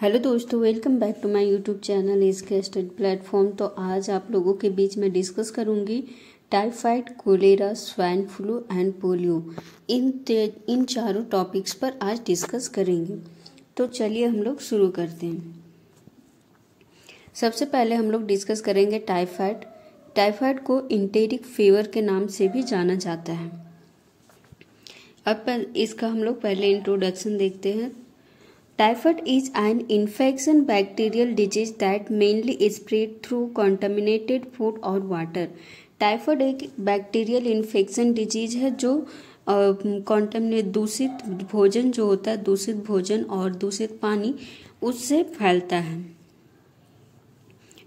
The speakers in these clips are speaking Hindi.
हेलो दोस्तों, welcome back to my YouTube channel इसके स्टडी प्लेटफॉर्म। तो आज आप लोगों के बीच में डिस्कस करूंगी typhoid, cholera, swine flu and polio. इन चारों टॉपिक्स पर आज डिस्कस करेंगे। तो चलिए हम लोग शुरू करते हैं। सबसे पहले हम लोग डिस्कस करेंगे टाइफाइड। टाइफाइड को इंटेरिक फीवर के नाम से भी जाना जाता है। अब इसका हम लोग पहले इंट्रोडक्शन देखते हैं। Typhoid is an infection bacterial disease that mainly spread through contaminated food or water. Typhoid एक बैक्टीरियल इन्फेक्शन डिजीज है जो कॉन्टामिनेट दूषित भोजन जो होता है, दूषित भोजन और दूषित पानी उससे फैलता है।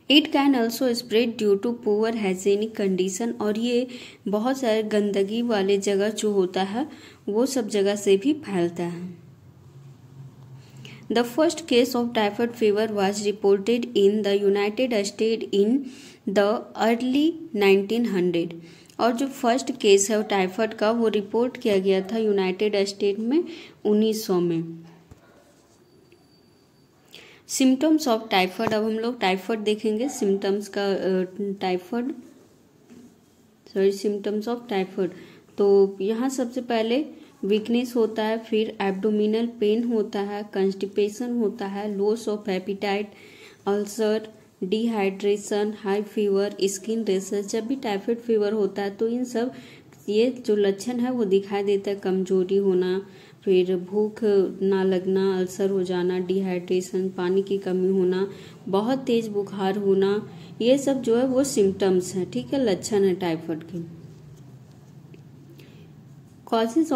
It can also spread due to poor hygienic condition, और ये बहुत सारे गंदगी वाले जगह जो होता है वो सब जगह से भी फैलता है। The first case of typhoid fever was reported in the United States in the early 1900। और जो फर्स्ट केस है टाइफाइड का वो रिपोर्ट किया गया था यूनाइटेड स्टेट में 1900 में। Symptoms of typhoid. अब हम लोग टाइफाइड देखेंगे, सिम्टम्स का सिम्टम्स ऑफ टाइफाइड। तो यहाँ सबसे पहले वीकनेस होता है, फिर एब्डोमिनल पेन होता है, कंस्टिपेशन होता है, loss of appetite, ulcer, dehydration, high fever, skin rashes. जब भी टाइफाइड फीवर होता है तो इन सब ये जो लक्षण है वो दिखाई देता है। कमजोरी होना, फिर भूख ना लगना, अल्सर हो जाना, डिहाइड्रेशन, पानी की कमी होना, बहुत तेज बुखार होना, ये सब जो है वो सिम्टम्स हैं, ठीक है, लक्षण है टाइफाइड के। Causes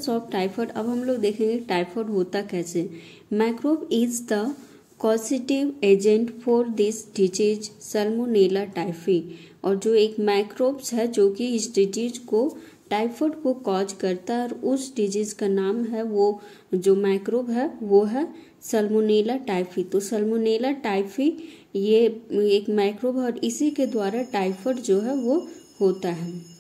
of typhoid. अब हम लोग देखेंगे टाइफाइड होता कैसे। Microbe is the causative agent for this disease Salmonella typhi. और जो एक माइक्रोब्स है जो कि इस डिजीज को टाइफाइड को कॉज करता है, और उस डिजीज का नाम है, वो जो माइक्रोब है वो है सल्मोनेला टाइफी। तो सल्मोनेला टाइफी ये एक माइक्रोब है और इसी के द्वारा टाइफाइड जो है वो होता है।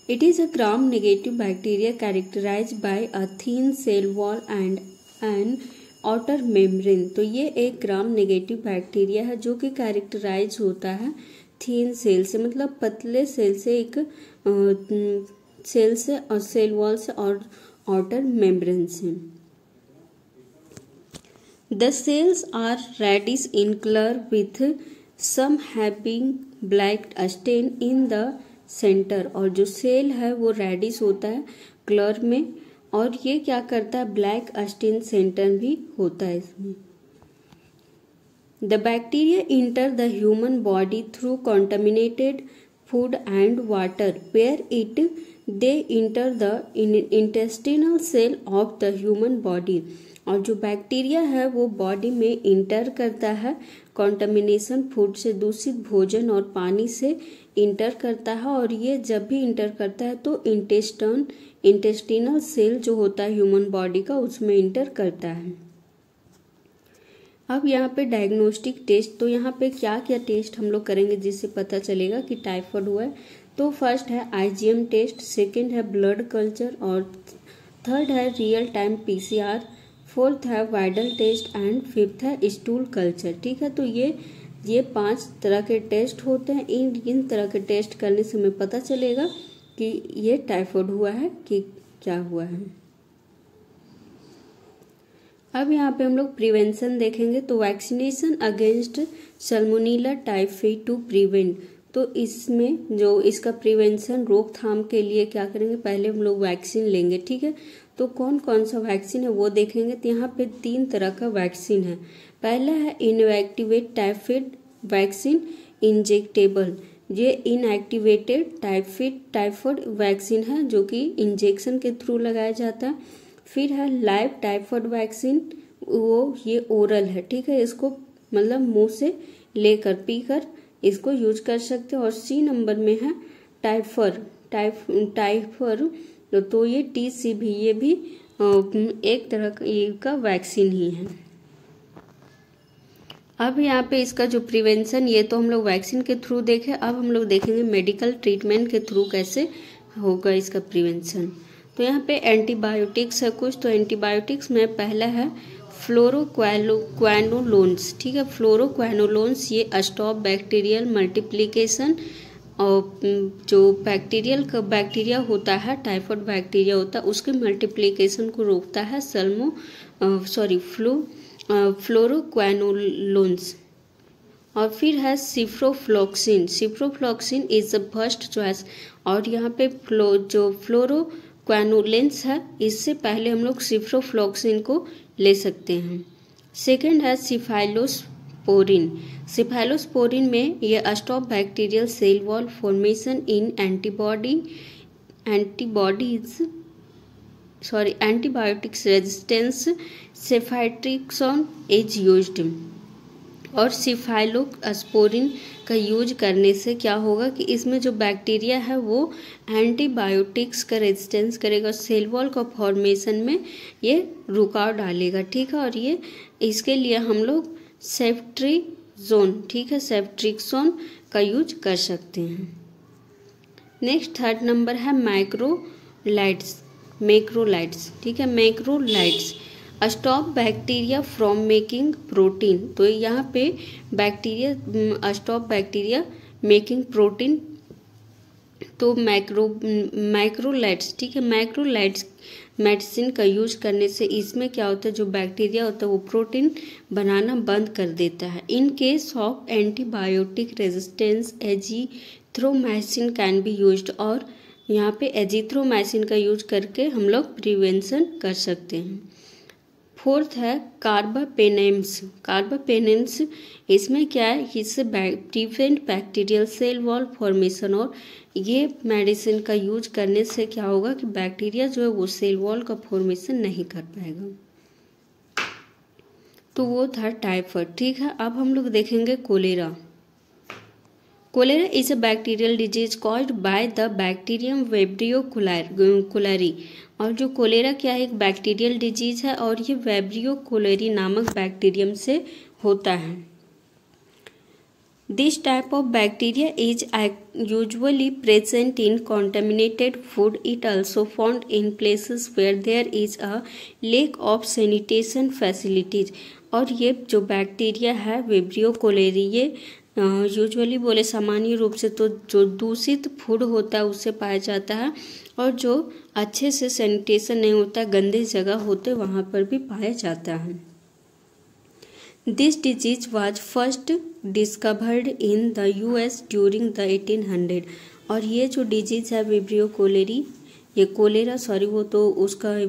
It is a gram-negative bacteria characterized by a thin cell wall and an outer membrane। तो ये एक ग्राम नेगेटिव बैक्टीरिया है जो कि कैरेक्टराइज होता है थीन सेल से, मतलब पतले सेल से, एक सेल से और सेल वॉल से और आउटर मेम्ब्रेन से। The cells are reddish in color with some having black stain in the centre. और जो सेल है वो रेडिश होता है कलर में, और ये क्या करता है, ब्लैक स्टेन सेंटर भी होता है इसमें। The bacteria enter the human body through contaminated food and water where it they enter the intestinal cell of the human body. और जो बैक्टीरिया है वो बॉडी में इंटर करता है कॉन्टामिनेशन फूड से, दूषित भोजन और पानी से इंटर करता है, और ये जब भी इंटर करता है तो इंटेस्टिनल सेल जो होता है ह्यूमन बॉडी का उसमें इंटर करता है। अब यहाँ पे डायग्नोस्टिक टेस्ट। तो यहाँ पे क्या क्या टेस्ट हम लोग करेंगे जिससे पता चलेगा कि टाइफाइड हुआ है। तो फर्स्ट है IgM टेस्ट, सेकेंड है ब्लड कल्चर, और थर्ड है रियल टाइम PCR, फोर्थ है वाइडल टेस्ट एंड फिफ्थ है स्टूल कल्चर। ठीक है, तो ये 5 तरह के टेस्ट होते हैं। इन तरह के टेस्ट करने से हमें पता चलेगा कि ये टाइफाइड हुआ है कि क्या हुआ है। अब यहाँ पे हम लोग प्रिवेंशन देखेंगे। तो vaccination against salmonella typhi to prevent. तो इसमें जो इसका प्रिवेंशन रोकथाम के लिए क्या करेंगे, पहले हम लोग वैक्सीन लेंगे, ठीक है। तो कौन कौन सा वैक्सीन है वो देखेंगे। तो यहाँ पे 3 तरह का वैक्सीन है। पहला है इनएक्टिवेट टाइफाइड वैक्सीन इंजेक्टेबल। ये इनएक्टिवेटेड टाइफाइड वैक्सीन है जो कि इंजेक्शन के थ्रू लगाया जाता है। फिर है लाइव टाइफाइड वैक्सीन, वो ये ओरल है, ठीक है, इसको मतलब मुंह से लेकर पीकर इसको यूज कर सकते हैं। और C नंबर में है टाइफर। तो ये TCV, ये भी एक तरह का वैक्सीन ही है। अब यहाँ पे इसका जो प्रिवेंशन, ये तो हम लोग वैक्सीन के थ्रू देखे। अब हम लोग देखेंगे मेडिकल ट्रीटमेंट के थ्रू कैसे होगा इसका प्रिवेंशन। तो यहाँ पे एंटीबायोटिक्स है कुछ। तो एंटीबायोटिक्स में पहला है फ्लोरोक्वानोलोन्स, ठीक है। फ्लोरोक्वानोलोन्स ये स्टॉप बैक्टीरियल मल्टीप्लिकेशन, और जो बैक्टीरिया होता है, टाइफाइड बैक्टीरिया होता है, उसके मल्टीप्लिकेशन को रोकता है फ्लोरोक्वानोलोन्स। और फिर है ciprofloxacin. Ciprofloxacin is the first choice. और यहाँ पे जो फ्लोरोक्वानोलेंस है, इससे पहले हम लोग सिप्रोफ्लॉक्सिन को ले सकते हैं। सेकंड है सिफाइलोस्पोरिन। सिफाइलोस्पोरिन में ये stop bacterial cell wall formation in antibiotics resistance ceftriaxone is used. और सिफाइलोस्पोरिन का यूज करने से क्या होगा कि इसमें जो बैक्टीरिया है वो एंटीबायोटिक्स का रेजिस्टेंस करेगा, सेल वॉल का फॉर्मेशन में ये रुकावट डालेगा, ठीक है। और ये इसके लिए हम लोग सेफ्ट्रिक्सोन, ठीक है, सेफ्ट्रिक्सोन का यूज कर सकते हैं। नेक्स्ट थर्ड नंबर है मैक्रोलाइड्स, ठीक है। Macrolides stop bacteria from making protein. तो यहाँ पे स्टॉप बैक्टीरिया मेकिंग प्रोटीन। तो मैक्रोलाइड्स, ठीक है, मैक्रोलाइड्स मेडिसिन का यूज करने से इसमें क्या होता है, जो बैक्टीरिया होता है वो प्रोटीन बनाना बंद कर देता है। In case of antibiotic resistance azithromycin can be used. और यहाँ पे एजिथ्रोमाइसिन का यूज करके हम लोग प्रिवेंशन कर सकते हैं। फोर्थ है कार्बापेनेम्स। इसमें क्या है, इससे prevent bacterial cell wall formation. और ये मेडिसिन का यूज करने से क्या होगा कि बैक्टीरिया जो है वो सेल वॉल का फॉर्मेशन नहीं कर पाएगा। तो वो था टाइफाइड, ठीक है। अब हम लोग देखेंगे cholera. Cholera is a bacterial disease caused by the bacterium vibrio cholerae. और जो कोलेरा क्या है, एक बैक्टीरियल डिजीज है और ये वेब्रियो कोलेरी नामक बैक्टीरियम से होता है। This type of bacteria is usually present in contaminated food. It also found in places where there is a lack of sanitation facilities. और ये जो बैक्टीरिया है वेब्रियो कोलेरी, ये यूजुअली बोले सामान्य रूप से तो जो दूषित फूड होता है उससे पाया जाता है, और जो अच्छे से सैनिटेशन नहीं होता, गंदे जगह होते, वहाँ पर भी पाया जाता है। This disease was first discovered in the US during the 1800। और ये जो डिजीज है वेब्रियो कोलेरी, ये कोलेरा वो तो उसका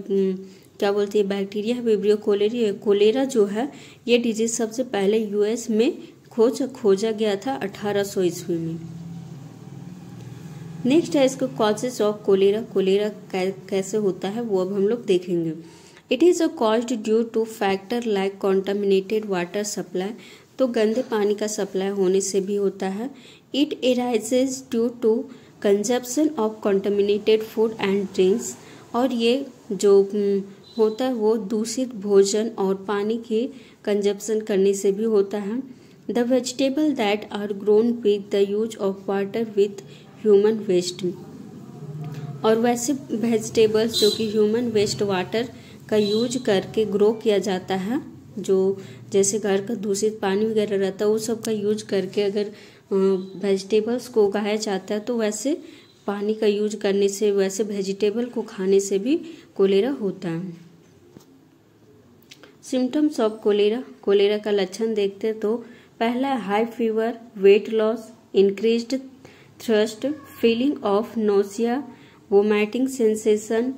क्या बोलते हैं बैक्टीरिया है वेब्रियो कोलेरी। कोलेरा जो है ये डिजीज सबसे पहले US में खोजा गया था 1800 ईस्वी में। नेक्स्ट है इसको कॉजेज ऑफ कोलेरा। कोलेरा कैसे होता है वो अब हम लोग देखेंगे। It is a caused due two factor like contaminated water supply. तो गंदे पानी का सप्लाई होने से भी होता है। It arises due to consumption of contaminated food and drinks. और ये जो होता है वो दूषित भोजन और पानी के कंजप्शन करने से भी होता है। The vegetable that are grown with the use of water with human waste. और वैसे वेजिटेबल्स जो कि ह्यूमन वेस्ट वाटर का यूज करके ग्रो किया जाता है, जो जैसे घर का दूषित पानी वगैरह रहता है वो सब का यूज करके अगर वेजिटेबल्स को उगाया जाता है, तो वैसे पानी का यूज करने से, वैसे वेजिटेबल को खाने से भी कोलेरा होता है। Symptoms of cholera. कोलेरा का लक्षण देखते हैं तो पहला high fever, weight loss, increased thirst, feeling of nausea, vomiting sensation,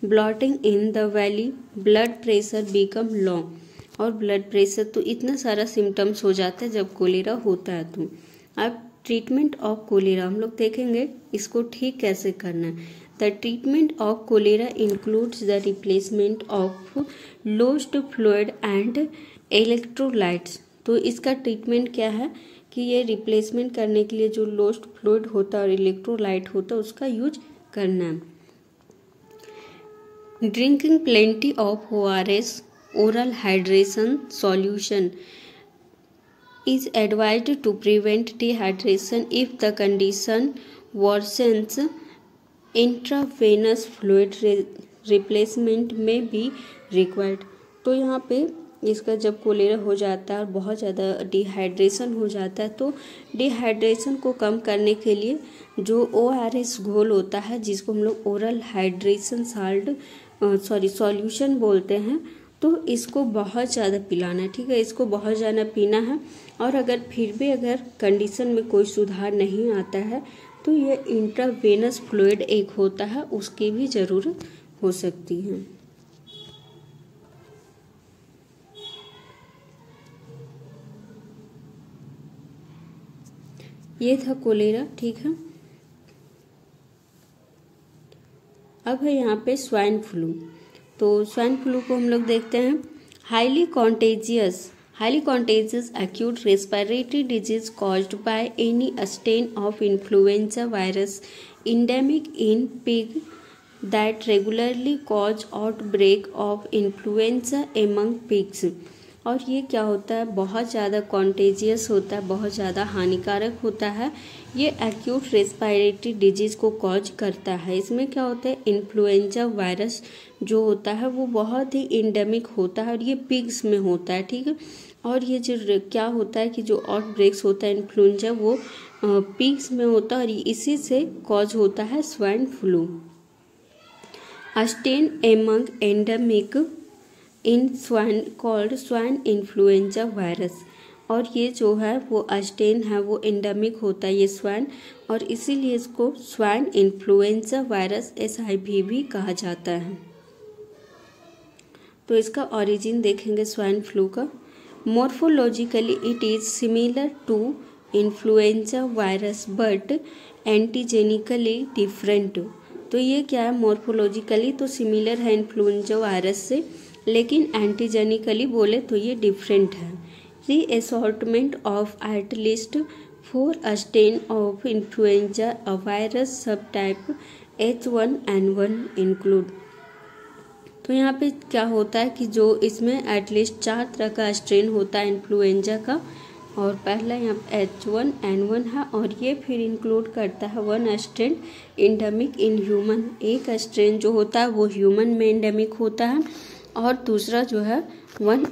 bloating in the belly, blood pressure become low. और ब्लड प्रेशर, तो इतना सारा सिम्टम्स हो जाता है जब कोलेरा होता है। तो अब ट्रीटमेंट ऑफ कोलेरा हम लोग देखेंगे, इसको ठीक कैसे करना है। The treatment of cholera includes the replacement of lost fluid and electrolytes. तो इसका ट्रीटमेंट क्या है कि ये रिप्लेसमेंट करने के लिए जो लॉस्ट फ्लूइड होता है और इलेक्ट्रोलाइट होता है उसका यूज करना है। Drinking plenty of ORS, oral hydration solution, is advised to prevent dehydration if the condition worsens intravenous fluid replacement में भी रिक्वायर्ड। तो यहाँ पे इसका जब कोलेरा हो जाता है और बहुत ज़्यादा डिहाइड्रेशन हो जाता है, तो डिहाइड्रेशन को कम करने के लिए जो ORS घोल होता है, जिसको हम लोग ओरल हाइड्रेशन सॉल्यूशन बोलते हैं, तो इसको बहुत ज़्यादा पिलाना है। ठीक है, इसको बहुत ज़्यादा पीना है। और अगर फिर भी अगर कंडीशन में कोई सुधार नहीं आता है, तो ये इंट्रावेनस फ्लूइड एक होता है, उसकी भी ज़रूरत हो सकती है। ये था कोलेरा। ठीक है, अब है यहाँ पे स्वाइन फ्लू। तो स्वाइन फ्लू को हम लोग देखते हैं। Highly contagious acute respiratory disease caused by any strain of influenza virus endemic in pig that regularly cause outbreak of influenza among pigs। और ये क्या होता है, बहुत ज़्यादा कॉन्टेजियस होता है, बहुत ज़्यादा हानिकारक होता है। ये एक्यूट रेस्पिरेटरी डिजीज़ को कॉज करता है। इसमें क्या होता है, इन्फ्लुएंजा वायरस जो होता है वो बहुत ही इंडेमिक होता है और ये पिग्स में होता है। ठीक है, और ये जो क्या होता है कि जो आउटब्रेक्स होता है इन्फ्लुएंजा वो पिग्स में होता है और इसी से कॉज होता है swine flu. Strain among endemic in swine called swine influenza virus. और ये जो है वो स्टेन है वो एंडेमिक होता है ये स्वाइन, और इसीलिए इसको स्वाइन इन्फ्लुएंजा वायरस SIV भी कहा जाता है। तो इसका ओरिजिन देखेंगे स्वाइन फ्लू का। Morphologically it is similar to influenza virus but antigenically different. तो ये क्या है, मोर्फोलॉजिकली तो सिमिलर है इन्फ्लुएंजा वायरस से, लेकिन एंटीजेनिकली बोले तो ये डिफरेंट है। Reassortment of at least 4 strain of influenza A virus subtype H1N1 include. तो यहाँ पे क्या होता है कि जो इसमें एटलीस्ट 4 तरह का स्ट्रेन होता है इन्फ्लुएंजा का, और पहला यहाँ H1N1 है, और ये फिर इंक्लूड करता है 1 स्ट्रेन एंडेमिक इन ह्यूमन। एक स्ट्रेन जो होता है वो ह्यूमन में एंडेमिक होता है, और दूसरा जो है 1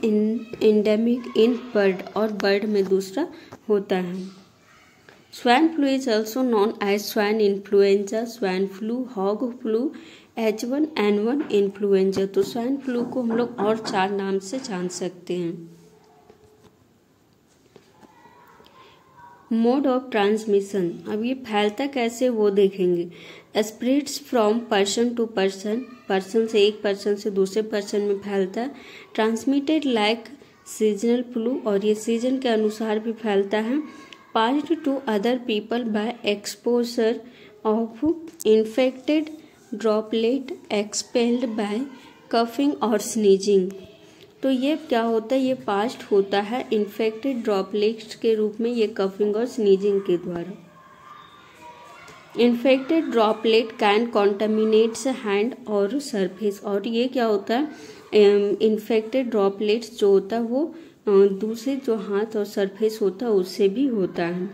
एंडेमिक इन बर्ड, और बर्ड में दूसरा होता है। Swine flu is also known as swine influenza, swine flu, hog flu, H1N1 influenza. तो स्वाइन फ्लू को हम लोग और 4 नाम से जान सकते हैं। मोड ऑफ ट्रांसमिशन, अब ये फैलता कैसे वो देखेंगे। Spreads from person to person, person से एक पर्सन से दूसरे पर्सन में फैलता है। ट्रांसमिटेड लाइक सीजनल फ्लू, और ये सीजन के अनुसार भी फैलता है। Passed to other people by exposure of infected droplet expelled by coughing और स्नीजिंग। तो ये क्या होता है, ये पास्ट होता है इन्फेक्टेड ड्रॉपलेट्स के रूप में, ये कफिंग और स्नीजिंग के द्वारा। इन्फेक्टेड ड्रॉपलेट कैन कॉन्टामिनेट्स हैंड और सरफेस, और ये क्या होता है, इन्फेक्टेड ड्रॉपलेट्स जो होता है वो दूसरे जो हाथ और सरफेस होता है उससे भी होता है।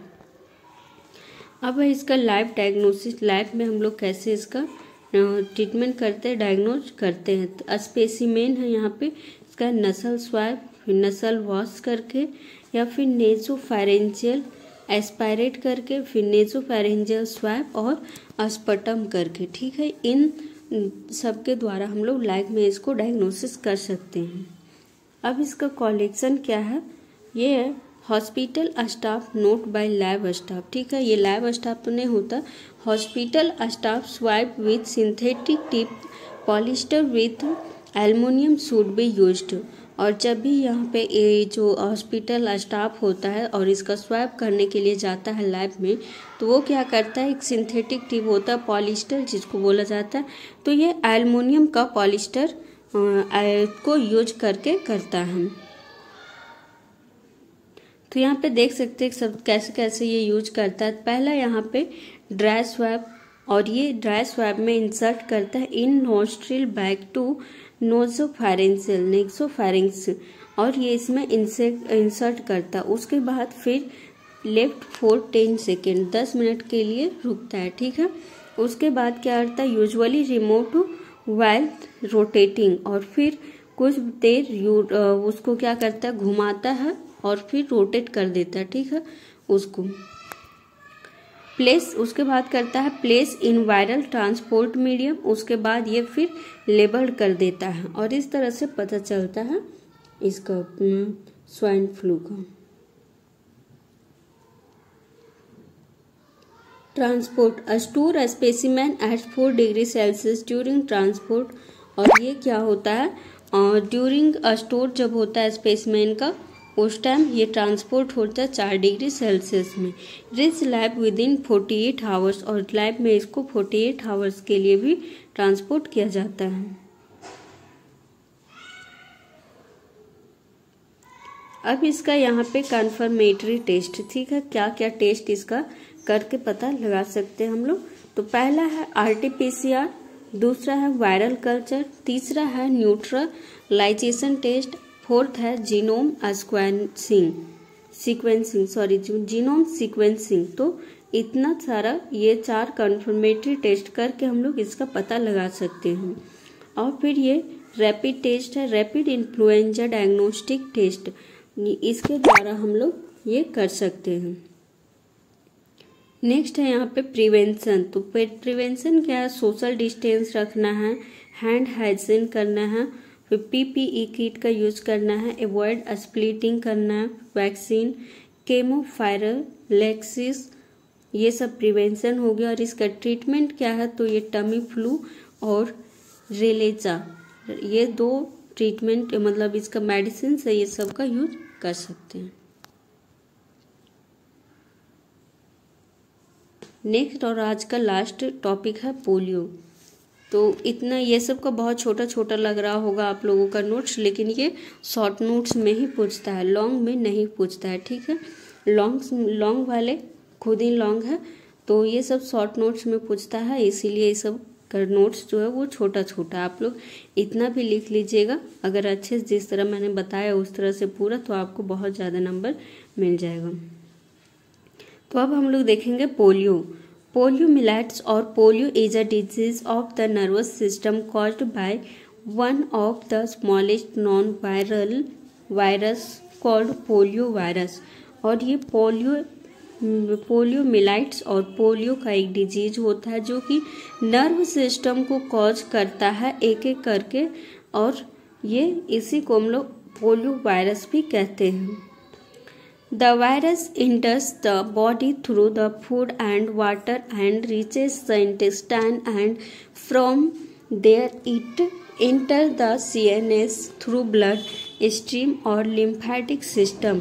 अब इसका लाइव डायग्नोसिस, लाइव में हम लोग कैसे इसका ट्रीटमेंट करते हैं, डायग्नोज करते हैं। तो स्पेसिमेन है यहाँ पे, इसका नसल स्वैब, फिर नसल वॉश करके, या फिर नेसोफैरेंजियल एस्पायरेट करके, फिर नेसोफैरेंजियल स्वैब और अस्पटम करके। ठीक है, इन सब के द्वारा हम लोग लाइव में इसको डायग्नोसिस कर सकते हैं। अब इसका कलेक्शन क्या है, ये है hospital staff not by lab staff. ठीक है, ये लैब स्टाफ तो नहीं होता, hospital staff swipe with synthetic tip polyester with aluminium should be used. और जब भी यहाँ पे ये जो हॉस्पिटल स्टाफ होता है और इसका स्वैप करने के लिए जाता है लैब में, तो वो क्या करता है, एक सिंथेटिक टिप होता है पॉलिस्टर जिसको बोला जाता है, तो ये एल्युमिनियम का पॉलिस्टर को यूज करके करता है। तो यहाँ पे देख सकते हैं सब कैसे कैसे ये यूज करता है। पहला यहाँ पे ड्राई स्वैब, और ये ड्राई स्वैब में इंसर्ट करता है इन नोस्ट्रिल बैक टू नोजोफैरेंजियल नेक्सोफैरिंग्स, और ये इसमें इंसर्ट करता है। उसके बाद फिर लेफ्ट फॉर 10 सेकेंड 10 मिनट के लिए रुकता है। ठीक है, उसके बाद क्या करता है, यूजुअली रिमोट व्हाइल रोटेटिंग, और फिर कुछ देर उसको क्या करता है, घुमाता है और फिर रोटेट कर देता है, ठीक है उसको। प्लेस, उसके बाद करता है place in viral transport medium, उसके बाद ये फिर लेबल्ड कर देता है, और इस तरह से पता चलता है इसका स्वाइन फ्लू का। Transport, store a specimen at 4 degree Celsius during transport, और ये क्या होता है, ड्यूरिंग स्टोर जब होता है स्पेसिमेन का, उस टाइम ये ट्रांसपोर्ट होता है 4 डिग्री सेल्सियस में। Reach lab with in 48 hours, और लैब में इसको 48 आवर्स के लिए भी ट्रांसपोर्ट किया जाता है। अब इसका यहाँ पे कन्फर्मेटरी टेस्ट, ठीक है, क्या क्या टेस्ट इसका करके पता लगा सकते हैं हम लोग। तो पहला है RT-PCR, दूसरा है वायरल कल्चर, तीसरा है न्यूट्रलाइजेशन टेस्ट, फोर्थ है जीनोम जीनोम सीक्वेंसिंग। तो इतना सारा ये 4 कन्फर्मेटरी टेस्ट करके हम लोग इसका पता लगा सकते हैं। और फिर ये रैपिड टेस्ट है, रैपिड इन्फ्लुएंजा डायग्नोस्टिक टेस्ट, इसके द्वारा हम लोग ये कर सकते हैं। नेक्स्ट है यहाँ पे प्रिवेंशन। तो प्रिवेंशन क्या है, सोशल डिस्टेंस रखना है, हैंड हाइजीन करना है, फिर PPE किट का यूज करना है, अवॉइड स्प्लिटिंग करना है, वैक्सीन, केमोफायरलेक्सिस, ये सब प्रिवेंशन हो गया। और इसका ट्रीटमेंट क्या है, तो ये टमी फ्लू और रेलेजा, ये 2 ट्रीटमेंट मतलब इसका मेडिसिन है, ये सब का यूज कर सकते हैं। नेक्स्ट और आज का लास्ट टॉपिक है पोलियो। तो इतना ये सब का बहुत छोटा छोटा लग रहा होगा आप लोगों का नोट्स, लेकिन ये शॉर्ट नोट्स में ही पूछता है, लॉन्ग में नहीं पूछता है, ठीक है। लॉन्ग वाले खुद ही लॉन्ग है, तो ये सब शॉर्ट नोट्स में पूछता है, इसीलिए ये सब का नोट्स जो है वो छोटा छोटा। आप लोग इतना भी लिख लीजिएगा, अगर अच्छे से जिस तरह मैंने बताया उस तरह से पूरा, तो आपको बहुत ज़्यादा नंबर मिल जाएगा। तो अब हम लोग देखेंगे पोलियो। पोलियो मिलेट्स और polio is a disease of the nervous system caused by one of the smallest non viral virus called polio virus. और ये पोलियो मिलाइट्स और पोलियो का एक डिजीज होता है जो कि नर्व सिस्टम को कॉज करता है एक एक करके, और ये इसी को हम लोग पोलियो वायरस भी कहते हैं। The virus enters the body through the food and water and reaches the intestine, and from there it enters the CNS through blood stream और lymphatic system।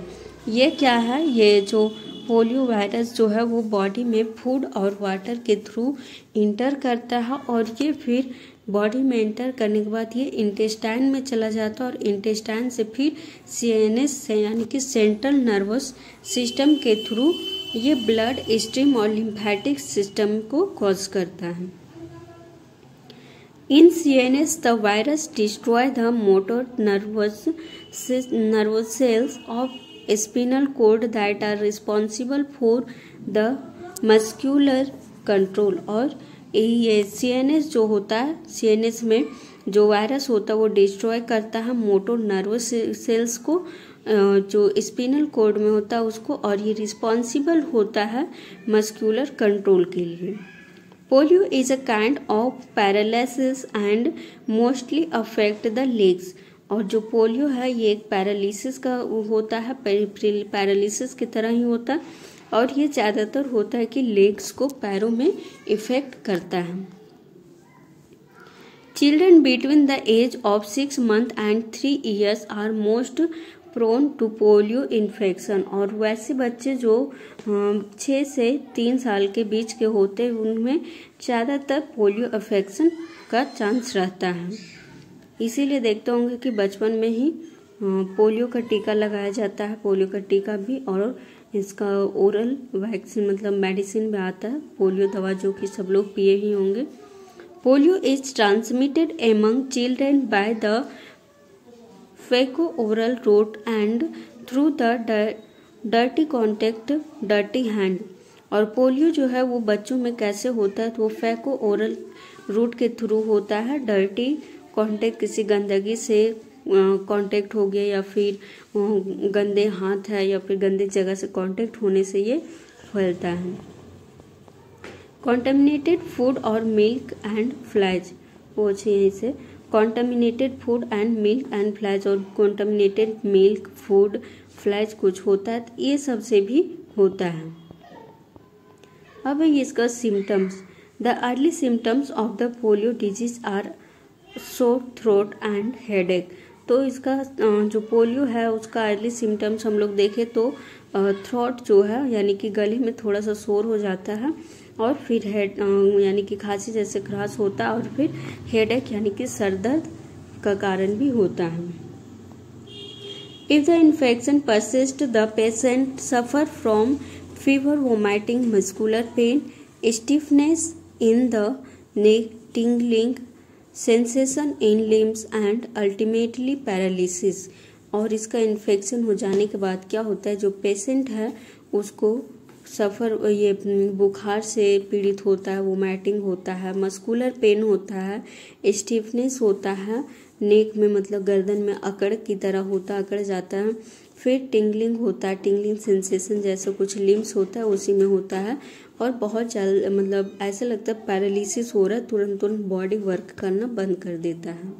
ये क्या है, ये जो पोलियो वायरस जो है वो बॉडी में फूड और वाटर के थ्रू इंटर करता है, और ये फिर बॉडी में एंटर करने के बाद ये इंटेस्टाइन में चला जाता है, और इंटेस्टाइन से फिर CNS से यानी कि सेंट्रल नर्वस सिस्टम के थ्रू ये ब्लड स्ट्रीम और लिम्फेटिक सिस्टम को कॉज करता है। In CNS the virus destroy the motor nervous cells of spinal cord that are responsible for the muscular control. और ये CNS जो होता है, CNS में जो वायरस होता है वो डिस्ट्रॉय करता है मोटर नर्वस सेल्स को, जो स्पिनल कोड में होता है उसको, और ये रिस्पॉन्सिबल होता है मस्क्यूलर कंट्रोल के लिए। Polio is a kind of paralysis and mostly affect the legs. और जो पोलियो है ये एक पैरालिसिस का होता है, पैरालिसिस की तरह ही होता है, और ये ज़्यादातर होता है कि लेग्स को, पैरों में इफेक्ट करता है। Children between the age of 6 months and 3 years are most prone to polio infection. और वैसे बच्चे जो 6 से 3 साल के बीच के होते हैं उनमें ज़्यादातर पोलियो इन्फेक्शन का चांस रहता है। इसीलिए देखते होंगे कि बचपन में ही पोलियो का टीका लगाया जाता है, पोलियो का टीका भी, और इसका ओरल वैक्सीन मतलब मेडिसिन भी आता है, पोलियो दवा जो कि सब लोग पिए ही होंगे। Polio is transmitted among children by the phaco oral route and through the dirty contact dirty hand. और पोलियो जो है वो बच्चों में कैसे होता है, तो वो फैको ओरल रूट के थ्रू होता है। डर्टी कांटेक्ट, किसी गंदगी से कांटेक्ट हो गया, या फिर गंदे हाथ है या फिर गंदे जगह से कांटेक्ट होने से ये फैलता है। कॉन्टेमिनेटेड फूड और मिल्क एंड फ्लैज, वो यहीं से contaminated food and milk and fledge, और कॉन्टेमिनेटेड मिल्क फूड फ्लैज कुछ होता है, तो ये सब से भी होता है। अब इसका symptoms. The early symptoms of the polio disease are sore throat and headache. तो इसका जो पोलियो है उसका अर्ली सिम्टम्स हम लोग देखें तो थ्रोट जो है यानी कि गले में थोड़ा सा शोर हो जाता है, और फिर हेड यानी कि खांसी जैसे खराश होता है, और फिर हेडेक यानी कि सर दर्द का कारण भी होता है। If the infection persist the patient suffer from fever, vomiting, muscular pain, stiffness in the neck, tingling sensation in limbs and ultimately paralysis। और इसका इन्फेक्शन हो जाने के बाद क्या होता है, जो पेशेंट है उसको ये बुखार से पीड़ित होता है, वोमिटिंग होता है, मस्कुलर पेन होता है, स्टिफनेस होता है नेक में, मतलब गर्दन में अकड़ की तरह होता है, अकड़ जाता है, फिर टिंगलिंग होता है, टिंगलिंग सेंसेशन जैसा कुछ लिम्स होता है उसी में होता है, और बहुत ज़्यादा मतलब ऐसा लगता है पैरालिसिस हो रहा है, तुरंत बॉडी वर्क करना बंद कर देता है।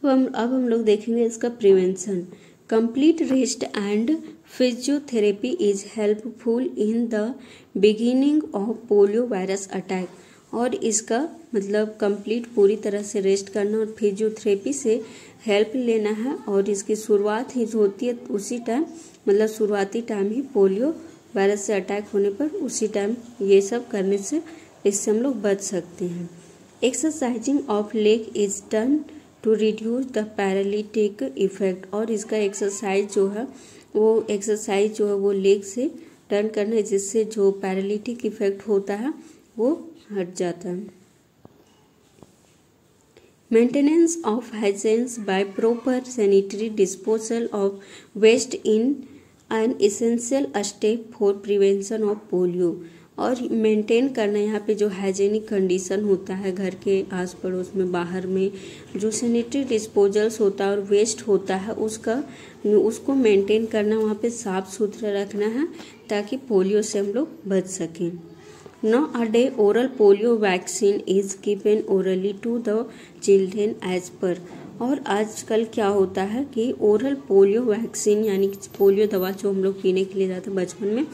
अब हम लोग देखेंगे इसका prevention. Complete rest and physiotherapy is helpful in the beginning of polio virus attack. और इसका मतलब कंप्लीट पूरी तरह से रेस्ट करना और फिजियोथेरेपी से हेल्प लेना है, और इसकी शुरुआत ही जो होती है उसी टाइम, मतलब शुरुआती टाइम ही पोलियो वायरस से अटैक होने पर उसी टाइम ये सब करने से इससे हम लोग बच सकते हैं। Exercising of leg is done to reduce the paralytic effect. और इसका एक्सरसाइज जो है वो लेग से डन करना है, जिससे जो पैरालिटिक इफेक्ट होता है वो हट जाता है। Maintenance of hygienes by proper sanitary disposal of waste in an essential step for prevention of polio. और मेंटेन करना यहाँ पे जो हाइजीनिक कंडीशन होता है घर के आस पड़ोस में, बाहर में जो सैनिटरी डिस्पोजल्स होता है और वेस्ट होता है उसको मेंटेन करना, वहाँ पे साफ सुथरा रखना है ताकि पोलियो से हम लोग बच सकें। Nowadays, oral polio vaccine is given orally to the children as per। और आजकल क्या होता है कि ओरल पोलियो वैक्सीन यानी पोलियो दवा जो हम लोग पीने के लिए जाते हैं बचपन में,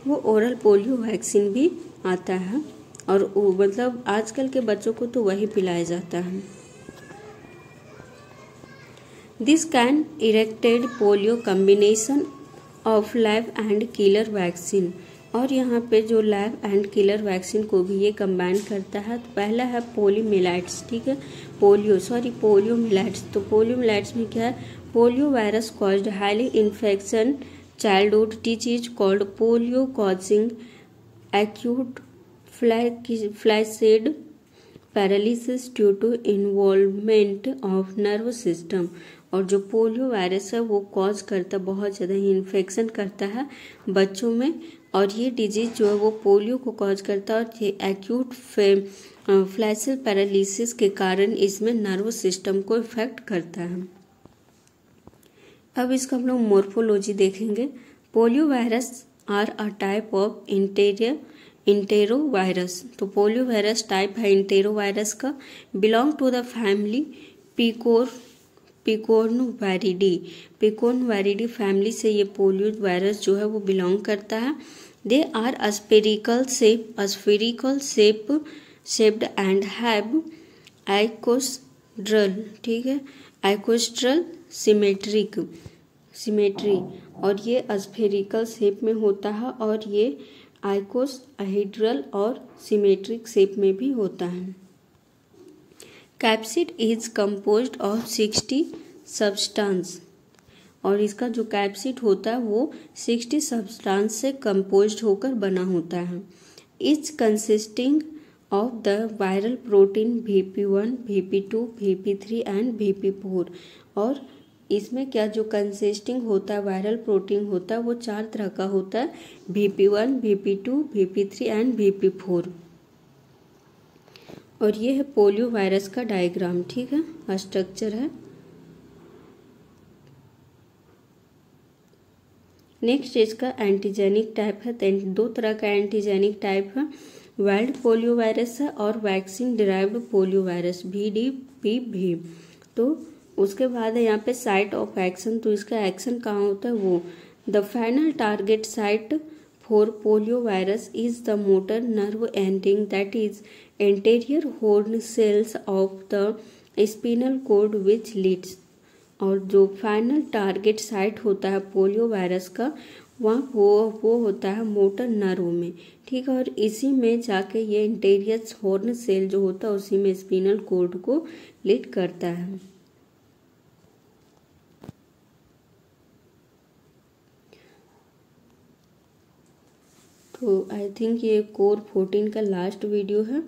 वो ओरल पोलियो वैक्सीन भी आता है, और मतलब आजकल के बच्चों को तो वही पिलाया जाता है। This can erected polio combination of lab and killer vaccine. और यहाँ पे जो लैब एंड किलर वैक्सीन को भी ये कंबाइन करता है। तो पहला है पोलीमिलाइट्स, ठीक है, पोलियोमिलाइट्स। तो पोलियोमिलाइट्स में क्या है, polio virus caused highly infection childhood disease called polio causing acute flaccid paralysis due to involvement of nerve system. और जो पोलियो वायरस है वो कॉज करता, बहुत ज़्यादा ही इन्फेक्शन करता है बच्चों में, और ये डिजीज जो है वो पोलियो को कॉज करता है, और ये एक्यूट फ्लैसिल पैरालिसिस के कारण इसमें नर्व सिस्टम को इफेक्ट करता है। अब इसका हम लोग मोर्फोलॉजी देखेंगे। Poliovirus are a type of enterovirus. तो पोलियो वायरस टाइप है इंटेरो वायरस का, belong to the family picornaviridae family से ये पोलियो वायरस जो है वो बिलोंग करता है। They are spherical shaped and have icosahedral, ठीक है, आइकोस्ट्रल सिमेट्री। और ये स्फेरिकल शेप में होता है, और ये आइकोसाहेड्रल और सिमेट्रिक शेप में भी होता है। Capsid is composed of 60 substance. और इसका जो कैप्सिड होता है वो 60 सब्सटेंस से कंपोज्ड होकर बना होता है। It's consisting of the viral protein VP1, VP2, VP3 and VP4। और इसमें क्या जो कंसिस्टिंग होता है वायरल प्रोटीन होता है वो 4 तरह का होता है, VP1, VP2, VP3 and VP4। और ये है पोलियो वायरस का डायग्राम, ठीक है, स्ट्रक्चर है। नेक्स्ट इसका एंटीजेनिक टाइप है। 2 तरह का एंटीजेनिक टाइप है, वाइल्ड पोलियो वायरस है और vaccine derived polio virus VDPV। तो उसके बाद है यहाँ पे साइट ऑफ एक्शन। तो इसका एक्शन कहाँ होता है वो, the final target site for polio virus is the motor nerve ending that is anterior horn cells of the spinal cord which leads. और जो फाइनल टारगेट साइट होता है पोलियो वायरस का वहाँ वो होता है मोटर नर्व में, ठीक है। और इसी में जाके ये इंटीरियर हॉर्न सेल जो होता है उसी में स्पिनल कॉर्ड को लीड करता है। तो आई थिंक ये कोर 14 का लास्ट वीडियो है,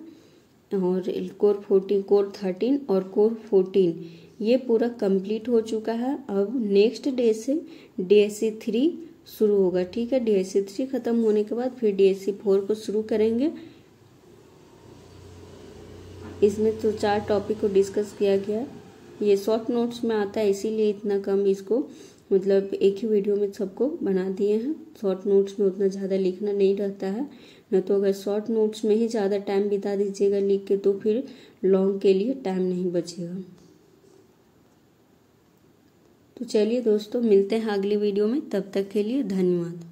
और कोर 13 और कोर 14 ये पूरा कंप्लीट हो चुका है। अब नेक्स्ट डे से DSC 3 शुरू होगा, ठीक है। DSC 3 खत्म होने के बाद फिर DSC 4 को शुरू करेंगे। इसमें तो 4 टॉपिक को डिस्कस किया गया। ये शॉर्ट नोट्स में आता है इसीलिए इतना कम इसको मतलब एक ही वीडियो में सबको बना दिए हैं। शॉर्ट नोट्स में उतना ज़्यादा लिखना नहीं रहता है, न तो अगर शॉर्ट नोट्स में ही ज़्यादा टाइम बिता दीजिएगा लिख के तो फिर लॉन्ग के लिए टाइम नहीं बचेगा। तो चलिए दोस्तों, मिलते हैं अगली वीडियो में, तब तक के लिए धन्यवाद।